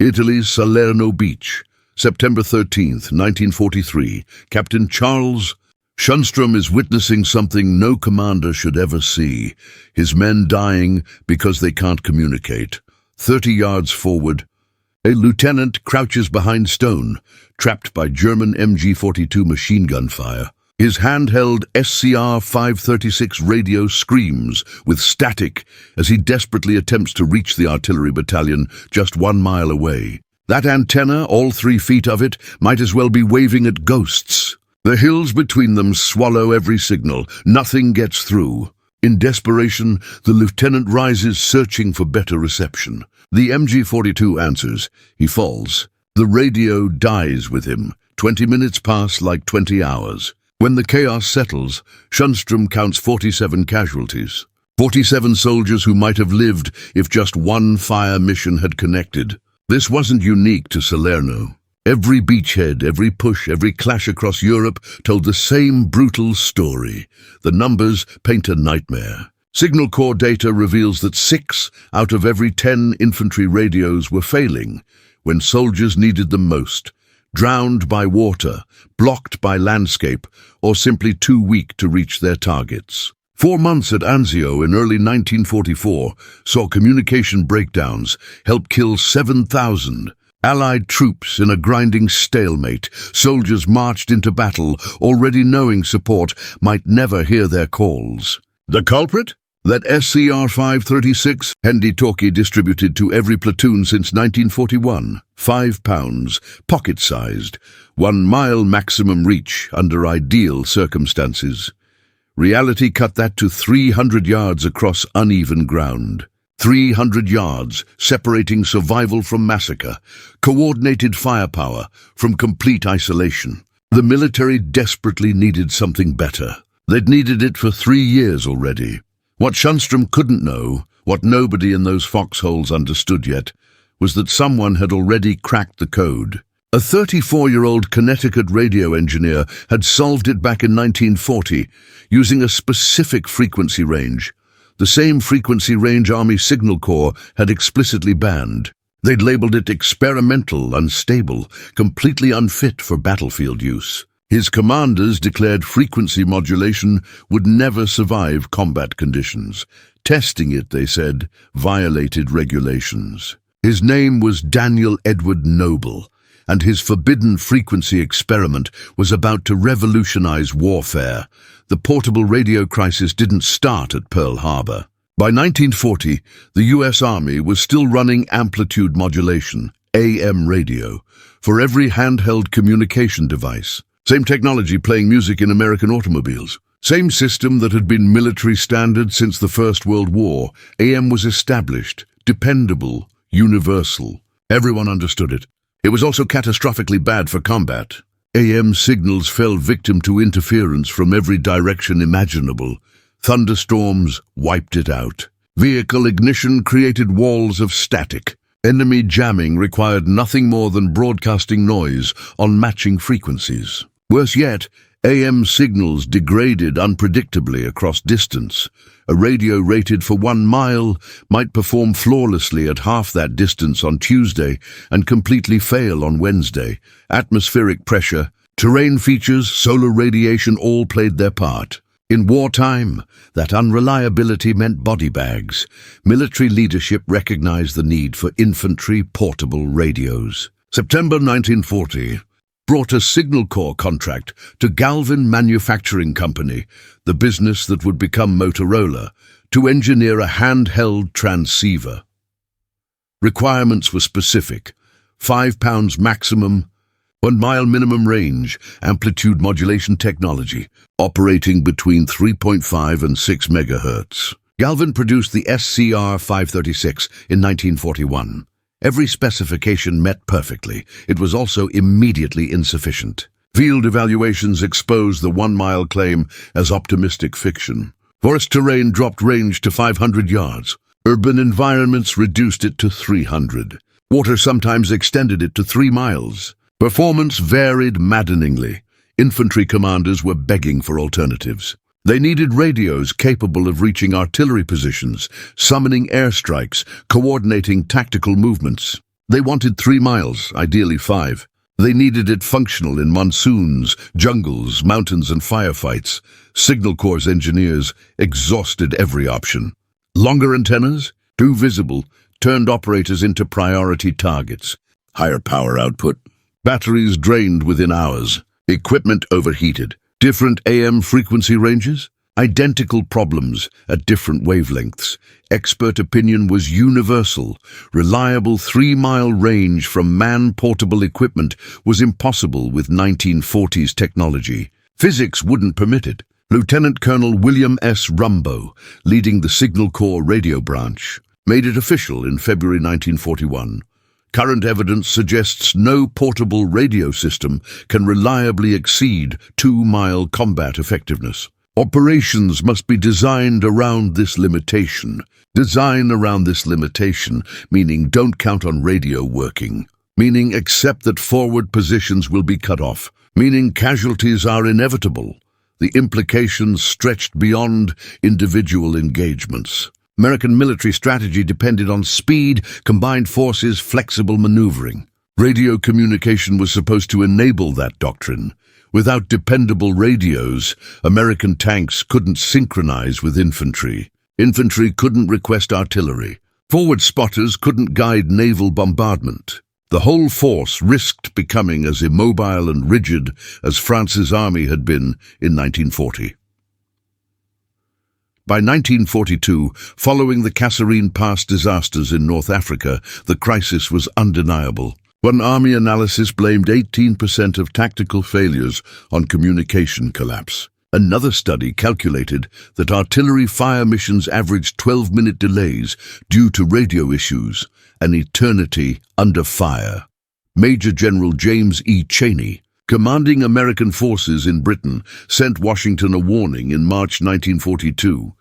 Italy's Salerno Beach, September 13th, 1943. Captain Charles Shunstrom is witnessing something no commander should ever see. His men dying because they can't communicate. 30 yards forward, a lieutenant crouches behind stone, trapped by German MG-42 machine gun fire. His handheld SCR-536 radio screams with static as he desperately attempts to reach the artillery battalion just 1 mile away. That antenna, all 3 feet of it, might as well be waving at ghosts. The hills between them swallow every signal. Nothing gets through. In desperation, the lieutenant rises, searching for better reception. The MG-42 answers. He falls. The radio dies with him. 20 minutes pass like 20 hours. When the chaos settles, Shunstrom counts 47 casualties. 47 soldiers who might have lived if just one fire mission had connected. This wasn't unique to Salerno. Every beachhead, every push, every clash across Europe told the same brutal story. The numbers paint a nightmare. Signal Corps data reveals that 6 out of every 10 infantry radios were failing when soldiers needed them most. Drowned by water, blocked by landscape, or simply too weak to reach their targets. 4 months at Anzio in early 1944 saw communication breakdowns help kill 7,000. Allied troops in a grinding stalemate. Soldiers marched into battle, already knowing support might never hear their calls. The culprit? That SCR-536 Hendy-Talkie distributed to every platoon since 1941. 5 pounds, pocket-sized, 1 mile maximum reach under ideal circumstances. Reality cut that to 300 yards across uneven ground. 300 yards, separating survival from massacre, coordinated firepower from complete isolation. The military desperately needed something better. They'd needed it for 3 years already. What Shunstrom couldn't know, what nobody in those foxholes understood yet, was that someone had already cracked the code. A 34-year-old Connecticut radio engineer had solved it back in 1940, using a specific frequency range. The same frequency range Army Signal Corps had explicitly banned. They'd labeled it experimental, unstable, completely unfit for battlefield use. His commanders declared frequency modulation would never survive combat conditions. Testing it, they said, violated regulations. His name was Daniel Edward Noble, and his forbidden frequency experiment was about to revolutionize warfare. The portable radio crisis didn't start at Pearl Harbor. By 1940, the U.S. Army was still running amplitude modulation, AM radio, for every handheld communication device. Same technology playing music in American automobiles. Same system that had been military standard since the First World War. AM was established, dependable, universal. Everyone understood it. It was also catastrophically bad for combat. AM signals fell victim to interference from every direction imaginable. Thunderstorms wiped it out. Vehicle ignition created walls of static. Enemy jamming required nothing more than broadcasting noise on matching frequencies. Worse yet, AM signals degraded unpredictably across distance. A radio rated for 1 mile might perform flawlessly at half that distance on Tuesday and completely fail on Wednesday. Atmospheric pressure, terrain features, solar radiation all played their part. In wartime, that unreliability meant body bags. Military leadership recognized the need for infantry portable radios. September 1940 brought a Signal Corps contract to Galvin Manufacturing Company, the business that would become Motorola, to engineer a handheld transceiver. Requirements were specific: 5 pounds maximum, 1 mile minimum range, amplitude modulation technology, operating between 3.5 and 6 megahertz. Galvin produced the SCR-536 in 1941. Every specification met perfectly. It was also immediately insufficient. Field evaluations exposed the 1 mile claim as optimistic fiction. Forest terrain dropped range to 500 yards. Urban environments reduced it to 300. Water sometimes extended it to 3 miles. Performance varied maddeningly. Infantry commanders were begging for alternatives. They needed radios capable of reaching artillery positions, summoning airstrikes, coordinating tactical movements. They wanted 3 miles, ideally 5. They needed it functional in monsoons, jungles, mountains, and firefights. Signal Corps engineers exhausted every option. Longer antennas, too visible, turned operators into priority targets. Higher power output. Batteries drained within hours. Equipment overheated. Different AM frequency ranges. Identical problems at different wavelengths. Expert opinion was universal. Reliable 3-mile range from man-portable equipment was impossible with 1940s technology. Physics wouldn't permit it. Lieutenant Colonel William S. Rumbow, leading the Signal Corps radio branch, made it official in February 1941. Current evidence suggests no portable radio system can reliably exceed 2-mile combat effectiveness. Operations must be designed around this limitation. Design around this limitation, meaning don't count on radio working. Meaning accept that forward positions will be cut off. Meaning casualties are inevitable. The implications stretched beyond individual engagements. American military strategy depended on speed, combined forces, flexible maneuvering. Radio communication was supposed to enable that doctrine. Without dependable radios, American tanks couldn't synchronize with infantry. Infantry couldn't request artillery. Forward spotters couldn't guide naval bombardment. The whole force risked becoming as immobile and rigid as France's army had been in 1940. By 1942, following the Kasserine Pass disasters in North Africa, the crisis was undeniable. One army analysis blamed 18% of tactical failures on communication collapse. Another study calculated that artillery fire missions averaged 12-minute delays due to radio issues, an eternity under fire. Major General James E. Cheney, commanding American forces in Britain, sent Washington a warning in March 1942.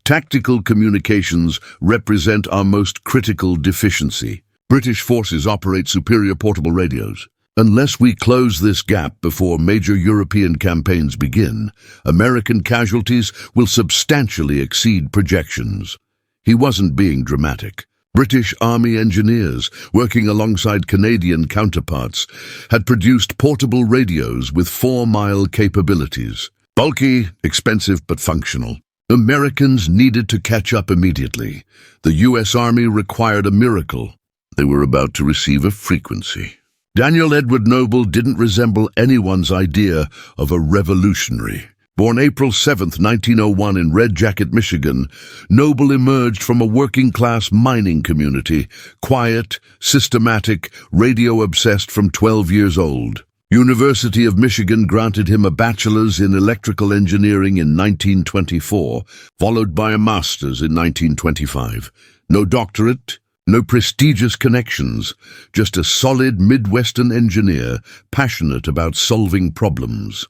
Tactical communications represent our most critical deficiency. British forces operate superior portable radios. Unless we close this gap before major European campaigns begin, American casualties will substantially exceed projections. He wasn't being dramatic. British Army engineers, working alongside Canadian counterparts, had produced portable radios with 4-mile capabilities. Bulky, expensive, but functional. Americans needed to catch up immediately. The U.S. Army required a miracle. They were about to receive a frequency. Daniel Edward Noble didn't resemble anyone's idea of a revolutionary. Born April 7, 1901 in Red Jacket, Michigan, Noble emerged from a working-class mining community, quiet, systematic, radio-obsessed from 12 years old. University of Michigan granted him a bachelor's in electrical engineering in 1924, followed by a master's in 1925. No doctorate, no prestigious connections, just a solid Midwestern engineer passionate about solving problems.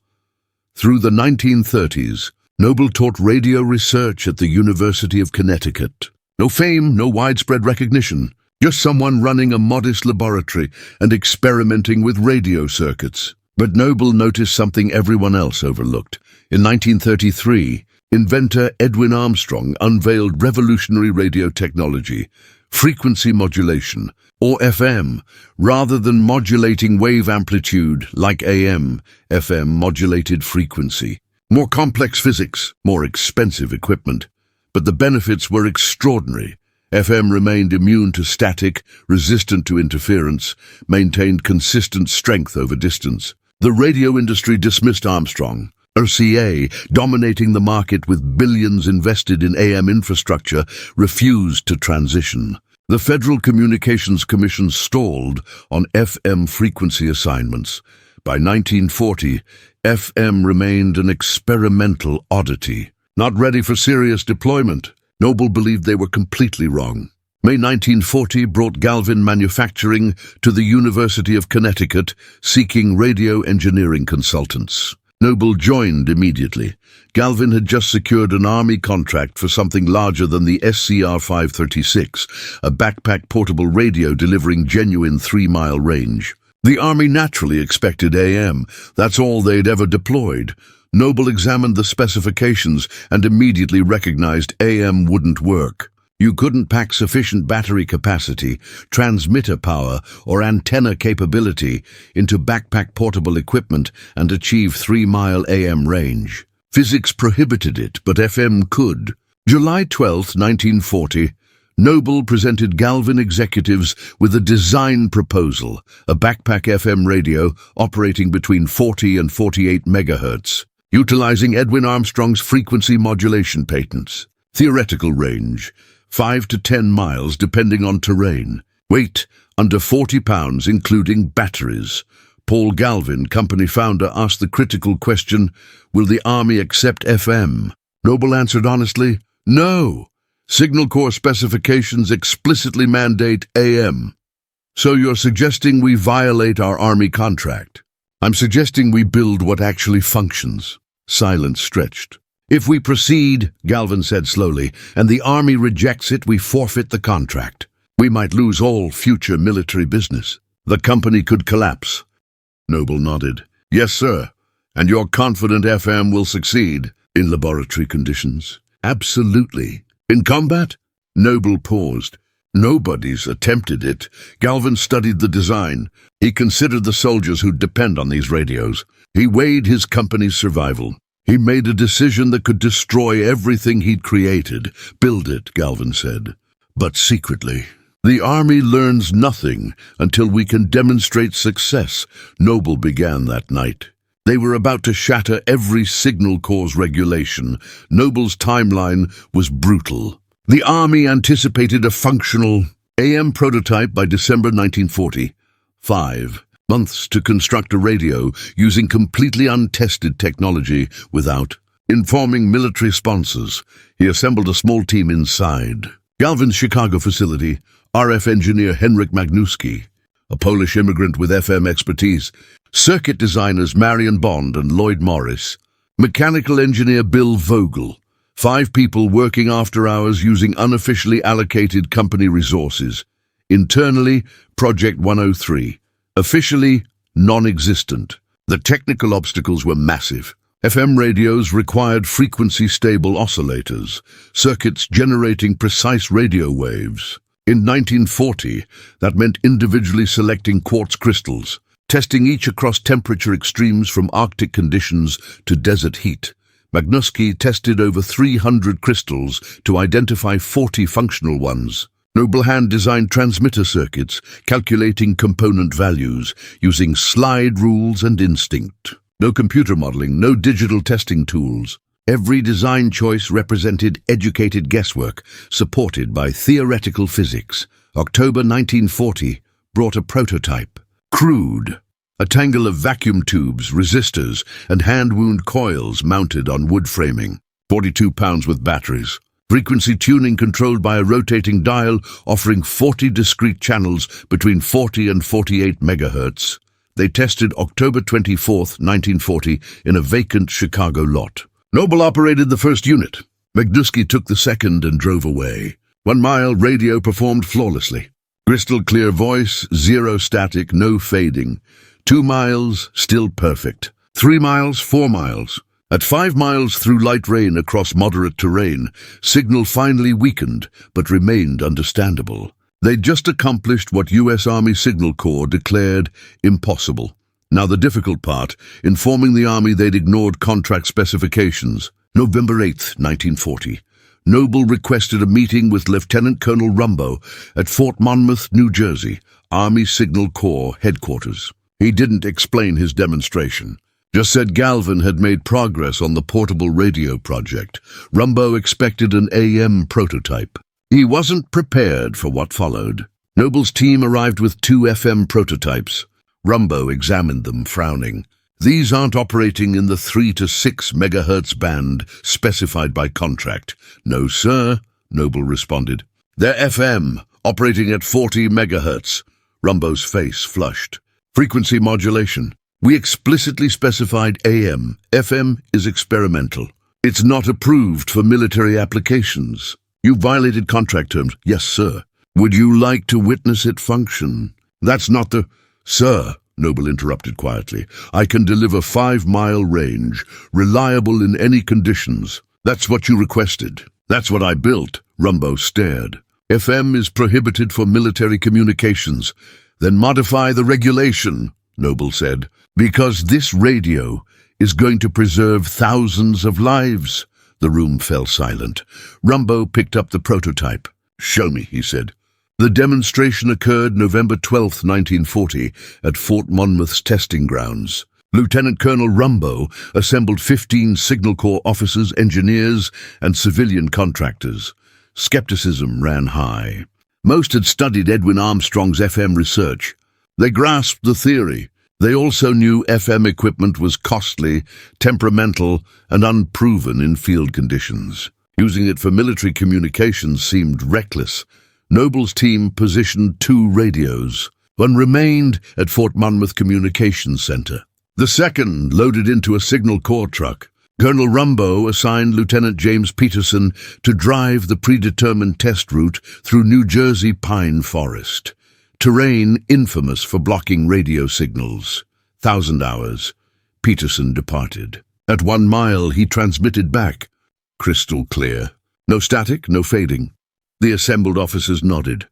Through the 1930s, Noble taught radio research at the University of Connecticut. No fame, no widespread recognition, just someone running a modest laboratory and experimenting with radio circuits. But Noble noticed something everyone else overlooked. In 1933, inventor Edwin Armstrong unveiled revolutionary radio technology, frequency modulation, or FM, rather than modulating wave amplitude like AM, FM modulated frequency. More complex physics, more expensive equipment. But the benefits were extraordinary. FM remained immune to static, resistant to interference, maintained consistent strength over distance. The radio industry dismissed Armstrong. RCA, dominating the market with billions invested in AM infrastructure, refused to transition. The Federal Communications Commission stalled on FM frequency assignments. By 1940, FM remained an experimental oddity. Not ready for serious deployment, Noble believed they were completely wrong. May 1940 brought Galvin Manufacturing to the University of Connecticut, seeking radio engineering consultants. Noble joined immediately. Galvin had just secured an Army contract for something larger than the SCR-536, a backpack portable radio delivering genuine 3-mile range. The Army naturally expected AM. That's all they'd ever deployed. Noble examined the specifications and immediately recognized AM wouldn't work. You couldn't pack sufficient battery capacity, transmitter power, or antenna capability into backpack portable equipment and achieve 3-mile AM range. Physics prohibited it, but FM could. July 12, 1940, Noble presented Galvin executives with a design proposal, a backpack FM radio operating between 40 and 48 megahertz, utilizing Edwin Armstrong's frequency modulation patents. Theoretical range, 5 to 10 miles depending on terrain. Weight, under 40 pounds including batteries. Paul Galvin, company founder, asked the critical question, will the Army accept FM? Noble answered honestly, no. Signal Corps specifications explicitly mandate AM. So you're suggesting we violate our Army contract? I'm suggesting we build what actually functions. Silence stretched. If we proceed, Galvin said slowly, and the Army rejects it, we forfeit the contract. We might lose all future military business. The company could collapse. Noble nodded. Yes, sir. And you're confident FM will succeed in laboratory conditions? Absolutely. In combat? Noble paused. Nobody's attempted it. Galvin studied the design. He considered the soldiers who'd depend on these radios. He weighed his company's survival. He made a decision that could destroy everything he'd created. Build it, Galvin said. But secretly. The Army learns nothing until we can demonstrate success, Noble began that night. They were about to shatter every Signal Corps regulation. Noble's timeline was brutal. The Army anticipated a functional AM prototype by December 1940. 5 months to construct a radio using completely untested technology without informing military sponsors. He assembled a small team inside Galvin's Chicago facility, RF engineer Henryk Magnuski, a Polish immigrant with FM expertise, circuit designers Marion Bond and Lloyd Morris, mechanical engineer Bill Vogel, 5 people working after hours using unofficially allocated company resources. Internally, Project 103. Officially, non-existent. The technical obstacles were massive. FM radios required frequency-stable oscillators, circuits generating precise radio waves. In 1940, that meant individually selecting quartz crystals, testing each across temperature extremes from Arctic conditions to desert heat. Magnuski tested over 300 crystals to identify 40 functional ones. Noble hand-designed transmitter circuits, calculating component values, using slide rules and instinct. No computer modeling, no digital testing tools. Every design choice represented educated guesswork, supported by theoretical physics. October 1940 brought a prototype. Crude. A tangle of vacuum tubes, resistors, and hand-wound coils mounted on wood framing. 42 pounds with batteries. Frequency tuning controlled by a rotating dial offering 40 discrete channels between 40 and 48 megahertz. They tested October 24, 1940, in a vacant Chicago lot. Noble operated the first unit. Magnuski took the second and drove away. 1 mile, radio performed flawlessly. Crystal clear voice, zero static, no fading. 2 miles, still perfect. 3 miles, 4 miles. At 5 miles through light rain across moderate terrain, signal finally weakened, but remained understandable. They'd just accomplished what U.S. Army Signal Corps declared impossible. Now the difficult part, informing the Army they'd ignored contract specifications. November 8, 1940. Noble requested a meeting with Lieutenant Colonel Rumbo at Fort Monmouth, New Jersey, Army Signal Corps headquarters. He didn't explain his demonstration. Just said Galvin had made progress on the portable radio project. Rumbo expected an AM prototype. He wasn't prepared for what followed. Noble's team arrived with 2 FM prototypes. Rumbo examined them, frowning. These aren't operating in the 3 to 6 megahertz band specified by contract. No, sir, Noble responded. They're FM, operating at 40 megahertz. Rumbo's face flushed. Frequency modulation. We explicitly specified AM. FM is experimental. It's not approved for military applications. You violated contract terms. Yes, sir. Would you like to witness it function? That's not the... Sir, Noble interrupted quietly. I can deliver 5-mile range, reliable in any conditions. That's what you requested. That's what I built. Rumbo stared. FM is prohibited for military communications. Then modify the regulation, Noble said, because this radio is going to preserve thousands of lives. The room fell silent. Rumbo picked up the prototype. Show me, he said. The demonstration occurred November 12, 1940, at Fort Monmouth's testing grounds. Lieutenant Colonel Rumbo assembled 15 Signal Corps officers, engineers, and civilian contractors. Skepticism ran high. Most had studied Edwin Armstrong's FM research. They grasped the theory. They also knew FM equipment was costly, temperamental, and unproven in field conditions. Using it for military communications seemed reckless. Noble's team positioned 2 radios. One remained at Fort Monmouth Communications Center. The second loaded into a Signal Corps truck. Colonel Rumbo assigned Lieutenant James Peterson to drive the predetermined test route through New Jersey pine forest. Terrain infamous for blocking radio signals. 1,000 hours. Peterson departed. At 1 mile, he transmitted back. Crystal clear. No static, no fading. The assembled officers nodded.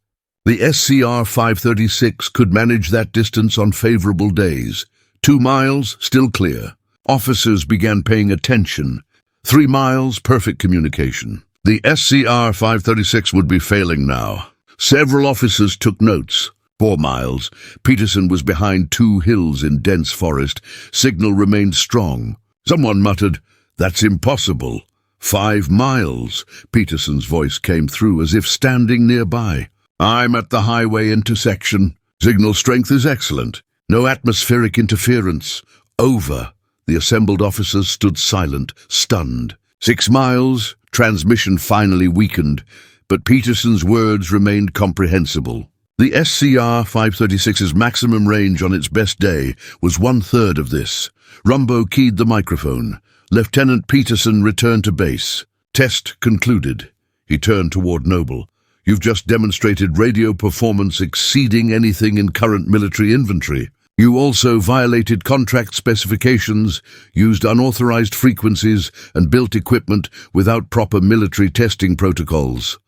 The SCR 536 could manage that distance on favorable days. 2 miles, still clear. Officers began paying attention. 3 miles, perfect communication. The SCR 536 would be failing now. Several officers took notes. 4 miles. Peterson was behind 2 hills in dense forest. Signal remained strong. Someone muttered, "That's impossible." 5 miles. Peterson's voice came through as if standing nearby. "I'm at the highway intersection. Signal strength is excellent. No atmospheric interference. Over." The assembled officers stood silent, stunned. 6 miles. Transmission finally weakened, but Peterson's words remained comprehensible. The SCR 536's maximum range on its best day was 1/3 of this. Rumbo keyed the microphone. Lieutenant Peterson returned to base. Test concluded. He turned toward Noble. "You've just demonstrated radio performance exceeding anything in current military inventory. You also violated contract specifications, used unauthorized frequencies, and built equipment without proper military testing protocols."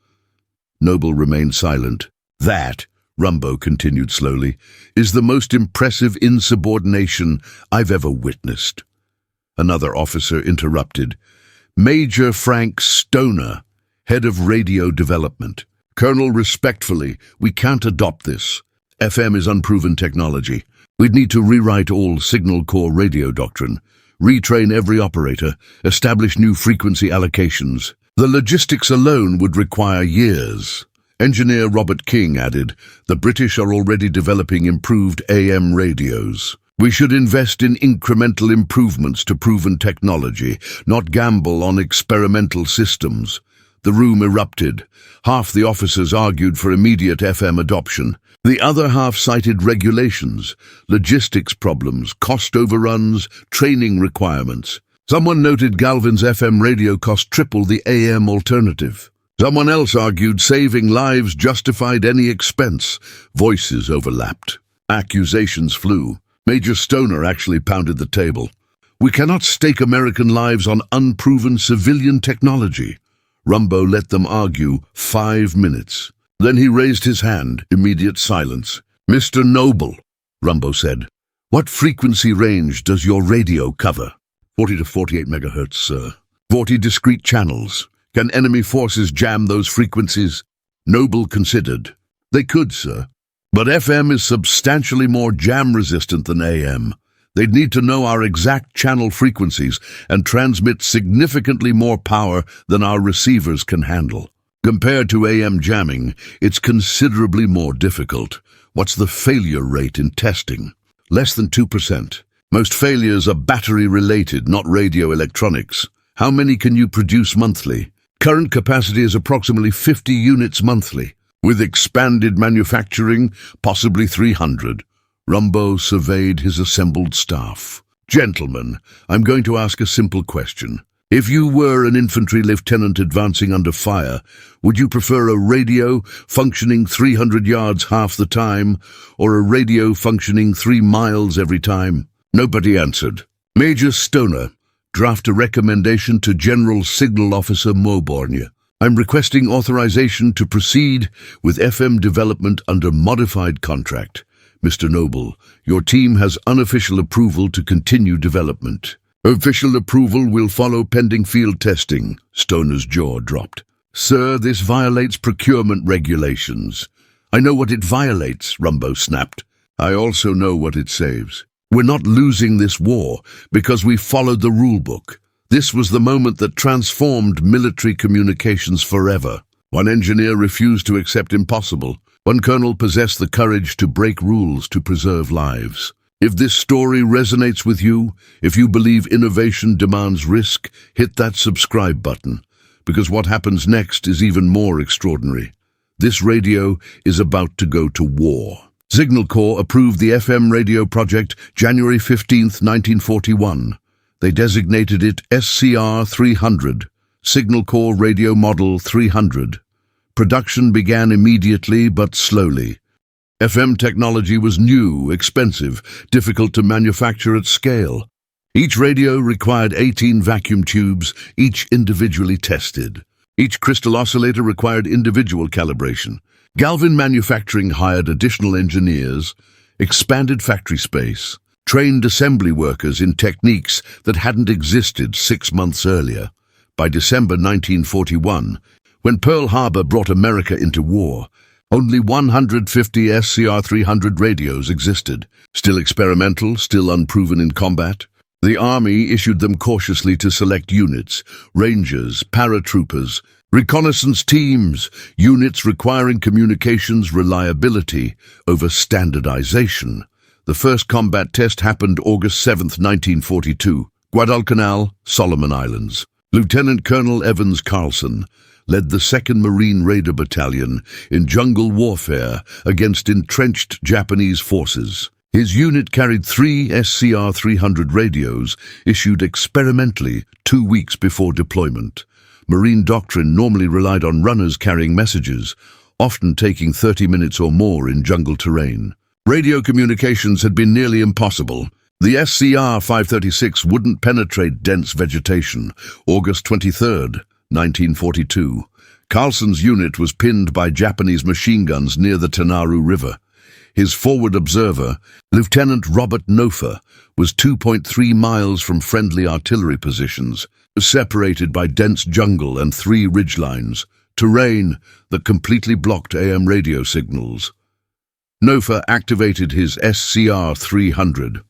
Noble remained silent. "That," Rumbo continued slowly, "is the most impressive insubordination I've ever witnessed." Another officer interrupted. "Major Frank Stoner, head of radio development. Colonel, respectfully, we can't adopt this. FM is unproven technology. We'd need to rewrite all Signal Corps radio doctrine, retrain every operator, establish new frequency allocations. The logistics alone would require years." Engineer Robert King added, "The British are already developing improved AM radios. We should invest in incremental improvements to proven technology, not gamble on experimental systems." The room erupted. Half the officers argued for immediate FM adoption. The other half cited regulations, logistics problems, cost overruns, training requirements. Someone noted Galvin's FM radio cost triple the AM alternative. Someone else argued saving lives justified any expense. Voices overlapped. Accusations flew. Major Stoner actually pounded the table. "We cannot stake American lives on unproven civilian technology." Rumbo let them argue 5 minutes. Then he raised his hand. Immediate silence. "Mr. Noble," Rumbo said, "what frequency range does your radio cover?" 40 to 48 megahertz, sir. 40 discrete channels. Can enemy forces jam those frequencies? Noble considered. "They could, sir. But FM is substantially more jam-resistant than AM. They'd need to know our exact channel frequencies and transmit significantly more power than our receivers can handle. Compared to AM jamming, it's considerably more difficult. What's the failure rate in testing?" "Less than 2%. Most failures are battery-related, not radio electronics. How many can you produce monthly?" "Current capacity is approximately 50 units monthly. With expanded manufacturing, possibly 300. Rumbo surveyed his assembled staff. "Gentlemen, I'm going to ask a simple question. If you were an infantry lieutenant advancing under fire, would you prefer a radio functioning 300 yards half the time, or a radio functioning 3 miles every time?" Nobody answered. "Major Stoner, draft a recommendation to General Signal Officer Mobornia." I'm requesting authorization to proceed with FM development under modified contract. Mr. Noble, your team has unofficial approval to continue development. Official approval will follow pending field testing. Stoner's jaw dropped. Sir, this violates procurement regulations. I know what it violates, Rumbo snapped. I also know what it saves. We're not losing this war because we followed the rulebook. This was the moment that transformed military communications forever. One engineer refused to accept impossible. One colonel possessed the courage to break rules to preserve lives. If this story resonates with you, if you believe innovation demands risk, hit that subscribe button, because what happens next is even more extraordinary. This radio is about to go to war. Signal Corps approved the FM radio project January 15, 1941. They designated it SCR 300, Signal Corps Radio Model 300. Production began immediately but slowly. FM technology was new, expensive, difficult to manufacture at scale. Each radio required 18 vacuum tubes, each individually tested. Each crystal oscillator required individual calibration. Galvin Manufacturing hired additional engineers, expanded factory space, trained assembly workers in techniques that hadn't existed 6 months earlier. By December 1941, when Pearl Harbor brought America into war, only 150 SCR 300 radios existed, still experimental, still unproven in combat. The Army issued them cautiously to select units, rangers, paratroopers, reconnaissance teams, units requiring communications reliability over standardization. The first combat test happened August 7, 1942, Guadalcanal, Solomon Islands. Lieutenant Colonel Evans Carlson led the 2nd Marine Raider Battalion in jungle warfare against entrenched Japanese forces. His unit carried 3 SCR 300 radios issued experimentally 2 weeks before deployment. Marine doctrine normally relied on runners carrying messages, often taking 30 minutes or more in jungle terrain. Radio communications had been nearly impossible. The SCR 536 wouldn't penetrate dense vegetation. August 23, 1942. Carlson's unit was pinned by Japanese machine guns near the Tanaru River. His forward observer, Lieutenant Robert Nofer, was 2.3 miles from friendly artillery positions, separated by dense jungle and 3 ridgelines, terrain that completely blocked AM radio signals. Nofer activated his SCR 300.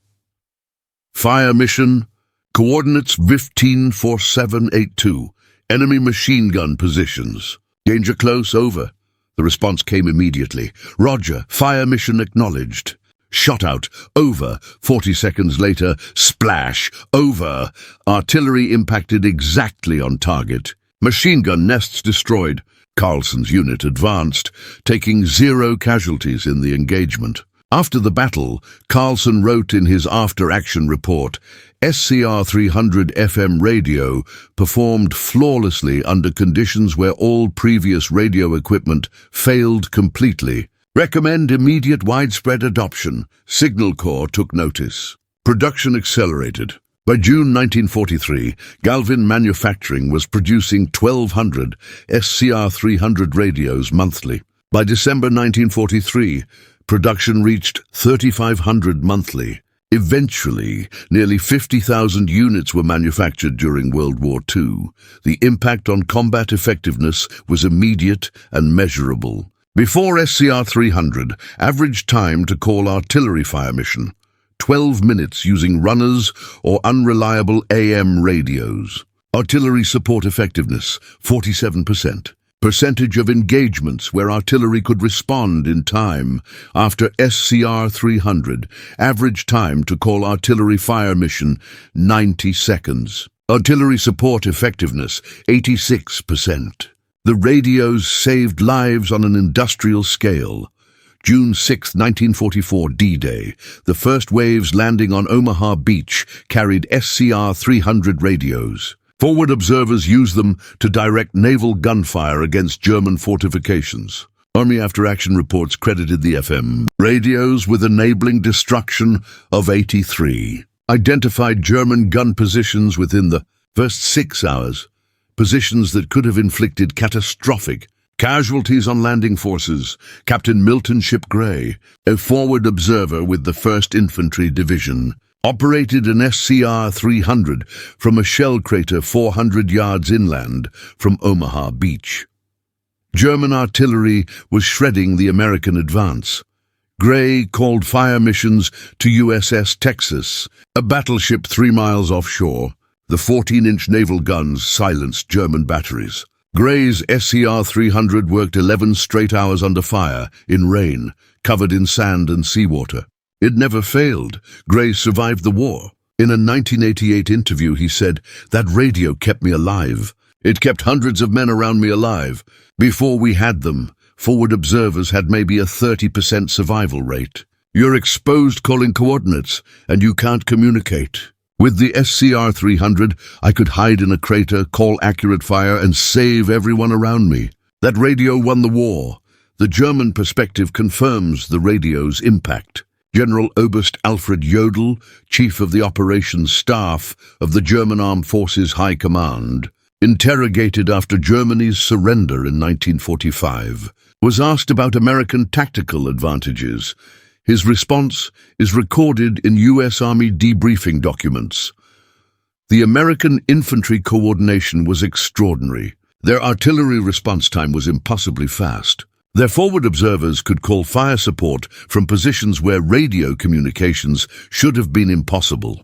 Fire mission, coordinates 154782, enemy machine gun positions. Danger close, over. The response came immediately. Roger, fire mission acknowledged. Shot out, over. 40 seconds later, splash, over. Artillery impacted exactly on target. Machine gun nests destroyed. Carlson's unit advanced, taking 0 casualties in the engagement. After the battle, Carlson wrote in his after-action report, SCR 300 FM radio performed flawlessly under conditions where all previous radio equipment failed completely. Recommend immediate widespread adoption. Signal Corps took notice. Production accelerated. By June 1943, Galvin Manufacturing was producing 1,200 SCR 300 radios monthly. By December 1943, production reached 3,500 monthly. Eventually, nearly 50,000 units were manufactured during World War II. The impact on combat effectiveness was immediate and measurable. Before SCR 300, average time to call artillery fire mission, 12 minutes using runners or unreliable AM radios. Artillery support effectiveness, 47%. Percentage of engagements where artillery could respond in time. After SCR 300, average time to call artillery fire mission, 90 seconds. Artillery support effectiveness, 86%. The radios saved lives on an industrial scale. June 6, 1944, D-Day. The first waves landing on Omaha Beach carried SCR 300 radios. Forward observers used them to direct naval gunfire against German fortifications. Army after-action reports credited the FM radios with enabling destruction of 83. Identified German gun positions within the first 6 hours. positions that could have inflicted catastrophic casualties on landing forces. Captain Milton Ship Gray, a forward observer with the 1st Infantry Division, operated an SCR-300 from a shell crater 400 yards inland from Omaha Beach. German artillery was shredding the American advance. Gray called fire missions to USS Texas, a battleship 3 miles offshore. The 14-inch naval guns silenced German batteries. Gray's SCR-300 worked 11 straight hours under fire, in rain, covered in sand and seawater. It never failed. Gray survived the war. In a 1988 interview, he said, "That radio kept me alive. It kept hundreds of men around me alive. Before we had them, forward observers had maybe a 30% survival rate. You're exposed calling coordinates, and you can't communicate. With the SCR-300, I could hide in a crater, call accurate fire, and save everyone around me. That radio won the war. The German perspective confirms the radio's impact." General Oberst Alfred Jodl, chief of the operations staff of the German Armed Forces High Command, interrogated after Germany's surrender in 1945, was asked about American tactical advantages. His response is recorded in U.S. Army debriefing documents. The American infantry coordination was extraordinary. Their artillery response time was impossibly fast. Their forward observers could call fire support from positions where radio communications should have been impossible.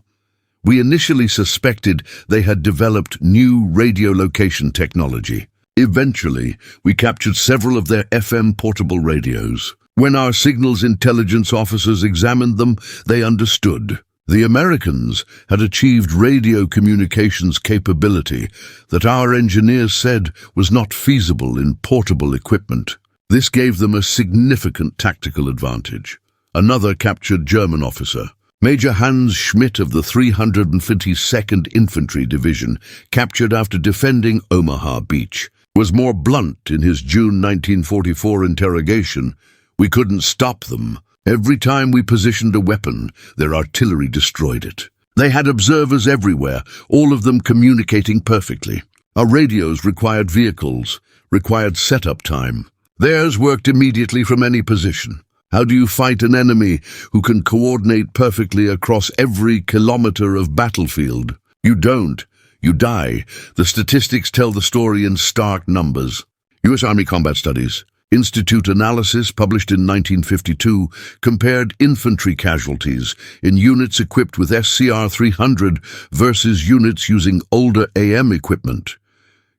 We initially suspected they had developed new radio location technology. Eventually, we captured several of their FM portable radios. When our signals intelligence officers examined them, they understood. The Americans had achieved radio communications capability that our engineers said was not feasible in portable equipment. This gave them a significant tactical advantage. Another captured German officer, Major Hans Schmidt of the 352nd Infantry Division, captured after defending Omaha Beach, was more blunt in his June 1944 interrogation. "We couldn't stop them. Every time we positioned a weapon, their artillery destroyed it. They had observers everywhere, all of them communicating perfectly. Our radios required vehicles, required setup time. Theirs worked immediately from any position. How do you fight an enemy who can coordinate perfectly across every kilometer of battlefield? You don't. You die. The statistics tell the story in stark numbers." U.S. Army Combat Studies Institute analysis, published in 1952, compared infantry casualties in units equipped with SCR-300 versus units using older AM equipment.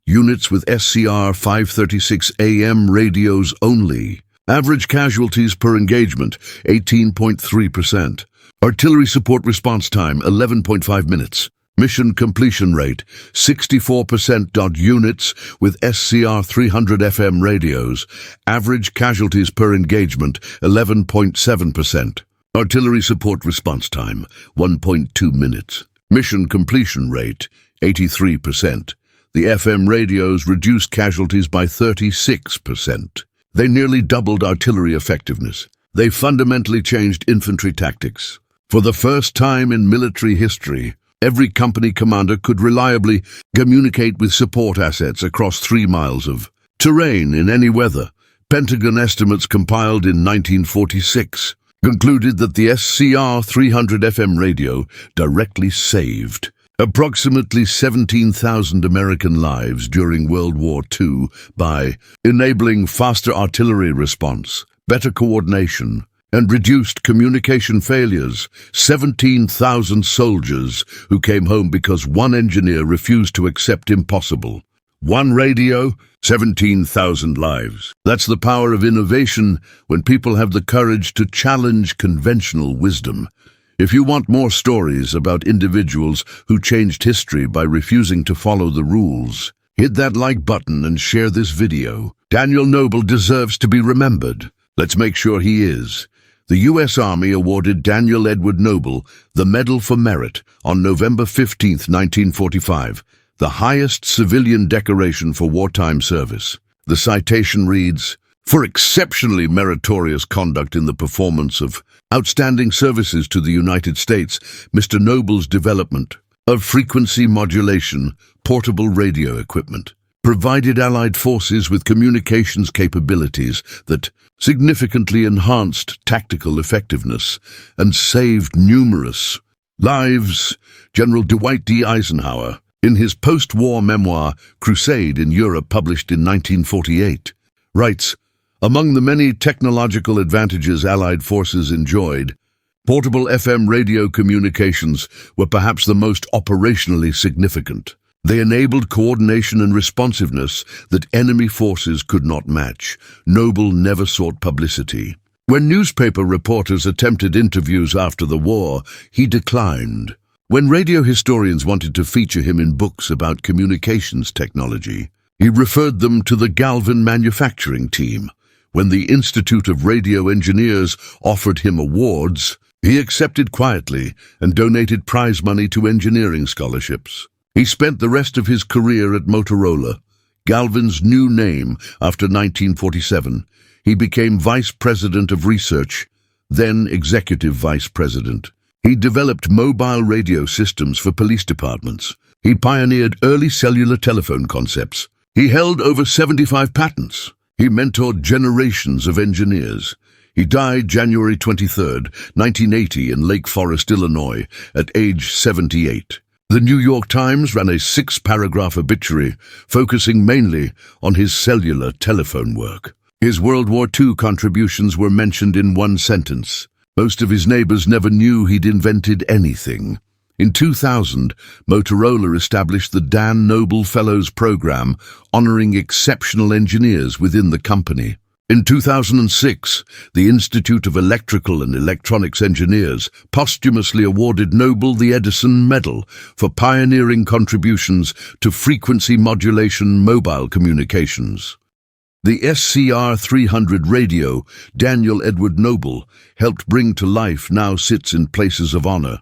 Units with SCR-536 AM radios only. Average casualties per engagement, 18.3%. Artillery support response time, 11.5 minutes. Mission completion rate, 64%. Units with SCR-300 FM radios. Average casualties per engagement, 11.7%. Artillery support response time, 1.2 minutes. Mission completion rate, 83%. The FM radios reduced casualties by 36%. They nearly doubled artillery effectiveness. They fundamentally changed infantry tactics. For the first time in military history, every company commander could reliably communicate with support assets across 3 miles of terrain in any weather. Pentagon estimates compiled in 1946 concluded that the SCR-300 FM radio directly saved approximately 17,000 American lives during World War II by enabling faster artillery response, better coordination, and reduced communication failures. 17,000 soldiers who came home because one engineer refused to accept impossible. One radio, 17,000 lives. That's the power of innovation when people have the courage to challenge conventional wisdom. If you want more stories about individuals who changed history by refusing to follow the rules, hit that like button and share this video. Daniel Noble deserves to be remembered. Let's make sure he is. The U.S. Army awarded Daniel Edward Noble the Medal for Merit on November 15, 1945, the highest civilian decoration for wartime service. The citation reads, "For exceptionally meritorious conduct in the performance of outstanding services to the United States, Mr. Noble's development of frequency modulation, portable radio equipment, provided Allied forces with communications capabilities that significantly enhanced tactical effectiveness and saved numerous lives. General Dwight D. Eisenhower, in his post-war memoir, Crusade in Europe, published in 1948, writes, "Among the many technological advantages Allied forces enjoyed, portable FM radio communications were perhaps the most operationally significant. They enabled coordination and responsiveness that enemy forces could not match. Noble never sought publicity. When newspaper reporters attempted interviews after the war, he declined. When radio historians wanted to feature him in books about communications technology, he referred them to the Galvin manufacturing team. When the Institute of Radio Engineers offered him awards, he accepted quietly and donated prize money to engineering scholarships. He spent the rest of his career at Motorola, Galvin's new name after 1947. He became Vice President of Research, then Executive Vice President. He developed mobile radio systems for police departments. He pioneered early cellular telephone concepts. He held over 75 patents. He mentored generations of engineers. He died January 23, 1980 in Lake Forest, Illinois, at age 78. The New York Times ran a 6-paragraph obituary focusing mainly on his cellular telephone work. His World War II contributions were mentioned in one sentence. Most of his neighbors never knew he'd invented anything. In 2000, Motorola established the Dan Noble Fellows Program, honoring exceptional engineers within the company. In 2006, the Institute of Electrical and Electronics Engineers posthumously awarded Noble the Edison Medal for pioneering contributions to frequency modulation mobile communications. The SCR-300 radio Daniel Edward Noble helped bring to life now sits in places of honor.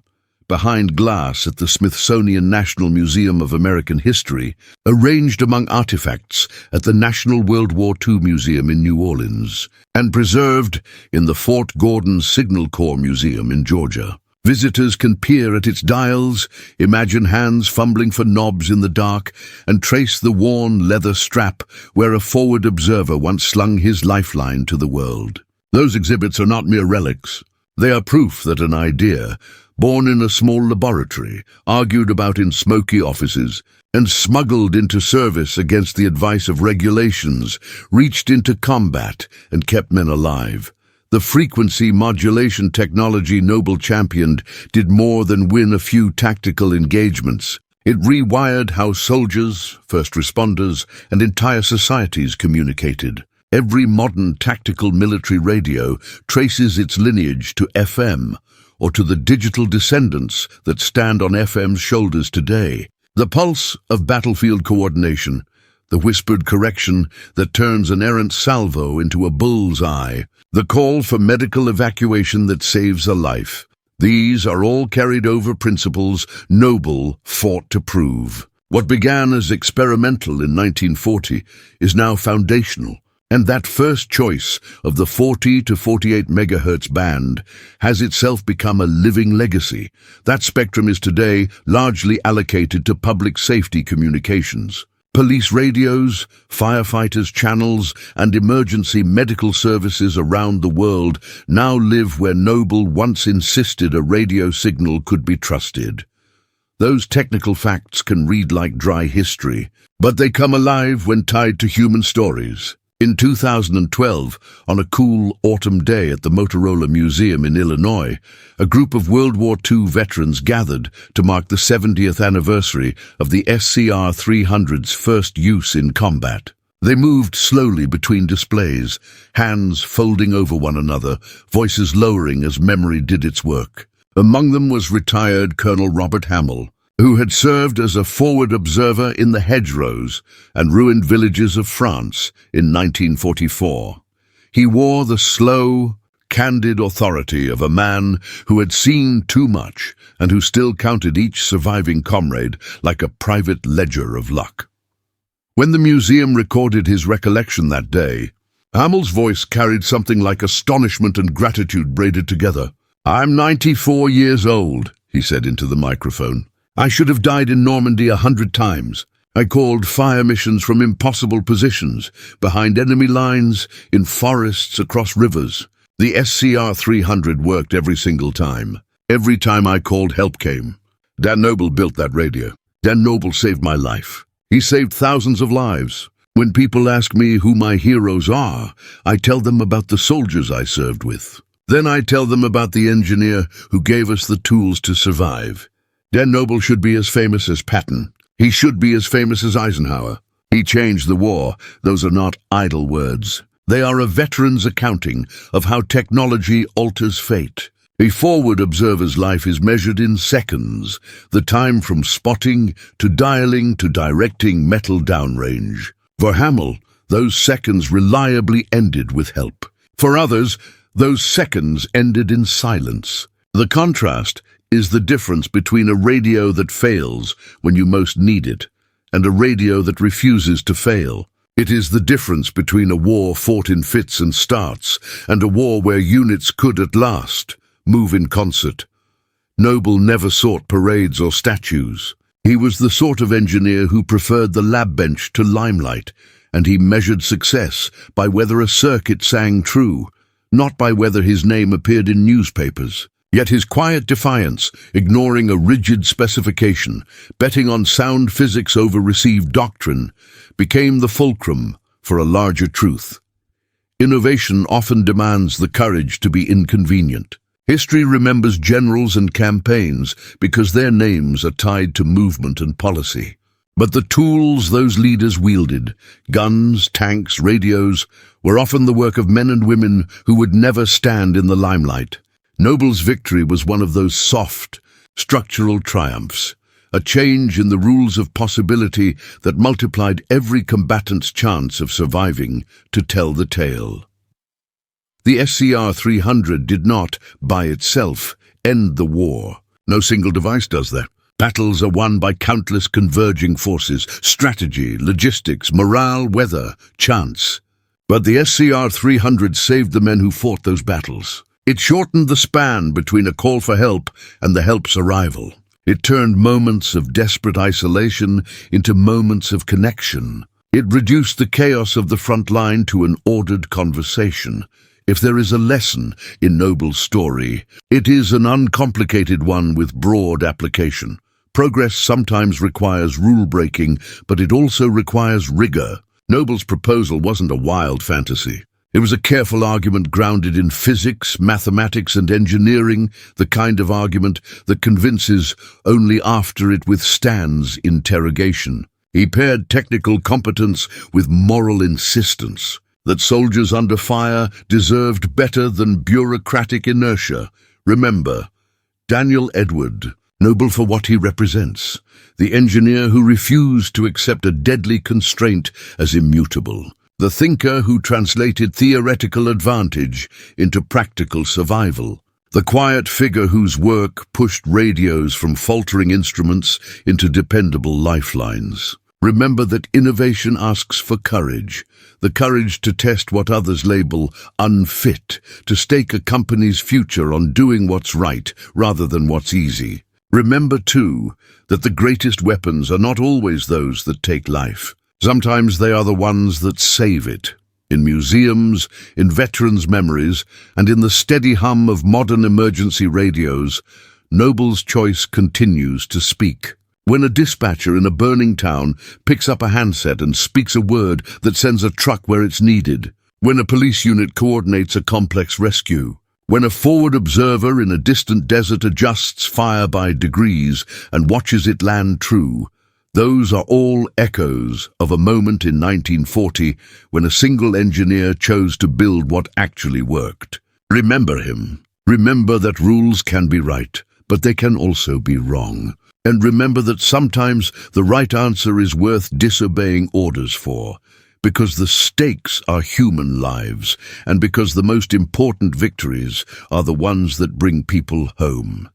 Behind glass at the Smithsonian National Museum of American History, arranged among artifacts at the National World War II Museum in New Orleans, and preserved in the Fort Gordon Signal Corps Museum in Georgia. Visitors can peer at its dials, imagine hands fumbling for knobs in the dark, and trace the worn leather strap where a forward observer once slung his lifeline to the world. Those exhibits are not mere relics. They are proof that an idea, born in a small laboratory, argued about in smoky offices, and smuggled into service against the advice of regulations, reached into combat and kept men alive. The frequency modulation technology Noble championed did more than win a few tactical engagements. It rewired how soldiers, first responders, and entire societies communicated. Every modern tactical military radio traces its lineage to FM, or to the digital descendants that stand on FM's shoulders today. The pulse of battlefield coordination, the whispered correction that turns an errant salvo into a bull's-eye, the call for medical evacuation that saves a life. These are all carried over principles Noble fought to prove. What began as experimental in 1940 is now foundational. And that first choice of the 40 to 48 megahertz band has itself become a living legacy. That spectrum is today largely allocated to public safety communications. Police radios, firefighters' channels, and emergency medical services around the world now live where Noble once insisted a radio signal could be trusted. Those technical facts can read like dry history, but they come alive when tied to human stories. In 2012, on a cool autumn day at the Motorola Museum in Illinois, a group of World War II veterans gathered to mark the 70th anniversary of the SCR-300's first use in combat. They moved slowly between displays, hands folding over one another, voices lowering as memory did its work. Among them was retired Colonel Robert Hamill, who had served as a forward observer in the hedgerows and ruined villages of France in 1944. He wore the slow, candid authority of a man who had seen too much and who still counted each surviving comrade like a private ledger of luck. When the museum recorded his recollection that day, Hamill's voice carried something like astonishment and gratitude braided together. "I'm 94 years old," he said into the microphone, I should have died in Normandy 100 times. I called fire missions from impossible positions, behind enemy lines, in forests, across rivers. The SCR-300 worked every single time. Every time I called, help came. Dan Noble built that radio. Dan Noble saved my life. He saved thousands of lives. When people ask me who my heroes are, I tell them about the soldiers I served with. Then I tell them about the engineer who gave us the tools to survive. Dan Noble should be as famous as Patton. He should be as famous as Eisenhower. He changed the war. Those are not idle words. They are a veteran's accounting of how technology alters fate. A forward observer's life is measured in seconds, the time from spotting to dialing to directing metal downrange. For Hamill, those seconds reliably ended with help. For others, those seconds ended in silence. The contrast is the difference between a radio that fails when you most need it and a radio that refuses to fail. It is the difference between a war fought in fits and starts and a war where units could at last move in concert. Noble never sought parades or statues. He was the sort of engineer who preferred the lab bench to limelight, and he measured success by whether a circuit sang true, not by whether his name appeared in newspapers. Yet his quiet defiance, ignoring a rigid specification, betting on sound physics over received doctrine, became the fulcrum for a larger truth. Innovation often demands the courage to be inconvenient. History remembers generals and campaigns because their names are tied to movement and policy. But the tools those leaders wielded, guns, tanks, radios, were often the work of men and women who would never stand in the limelight. Noble's victory was one of those soft, structural triumphs, a change in the rules of possibility that multiplied every combatant's chance of surviving to tell the tale. The SCR-300 did not, by itself, end the war. No single device does that. Battles are won by countless converging forces: strategy, logistics, morale, weather, chance. But the SCR-300 saved the men who fought those battles. It shortened the span between a call for help and the help's arrival. It turned moments of desperate isolation into moments of connection. It reduced the chaos of the front line to an ordered conversation. If there is a lesson in Noble's story, it is an uncomplicated one with broad application. Progress sometimes requires rule-breaking, but it also requires rigor. Noble's proposal wasn't a wild fantasy. It was a careful argument grounded in physics, mathematics, and engineering, the kind of argument that convinces only after it withstands interrogation. He paired technical competence with moral insistence, that soldiers under fire deserved better than bureaucratic inertia. Remember, Daniel Edward, Noble for what he represents, the engineer who refused to accept a deadly constraint as immutable. The thinker who translated theoretical advantage into practical survival. The quiet figure whose work pushed radios from faltering instruments into dependable lifelines. Remember that innovation asks for courage, the courage to test what others label unfit, to stake a company's future on doing what's right rather than what's easy. Remember, too, that the greatest weapons are not always those that take life. Sometimes they are the ones that save it. In museums, in veterans' memories, and in the steady hum of modern emergency radios, Noble's choice continues to speak. When a dispatcher in a burning town picks up a handset and speaks a word that sends a truck where it's needed. When a police unit coordinates a complex rescue. When a forward observer in a distant desert adjusts fire by degrees and watches it land true. Those are all echoes of a moment in 1940 when a single engineer chose to build what actually worked. Remember him. Remember that rules can be right, but they can also be wrong. And remember that sometimes the right answer is worth disobeying orders for, because the stakes are human lives, and because the most important victories are the ones that bring people home.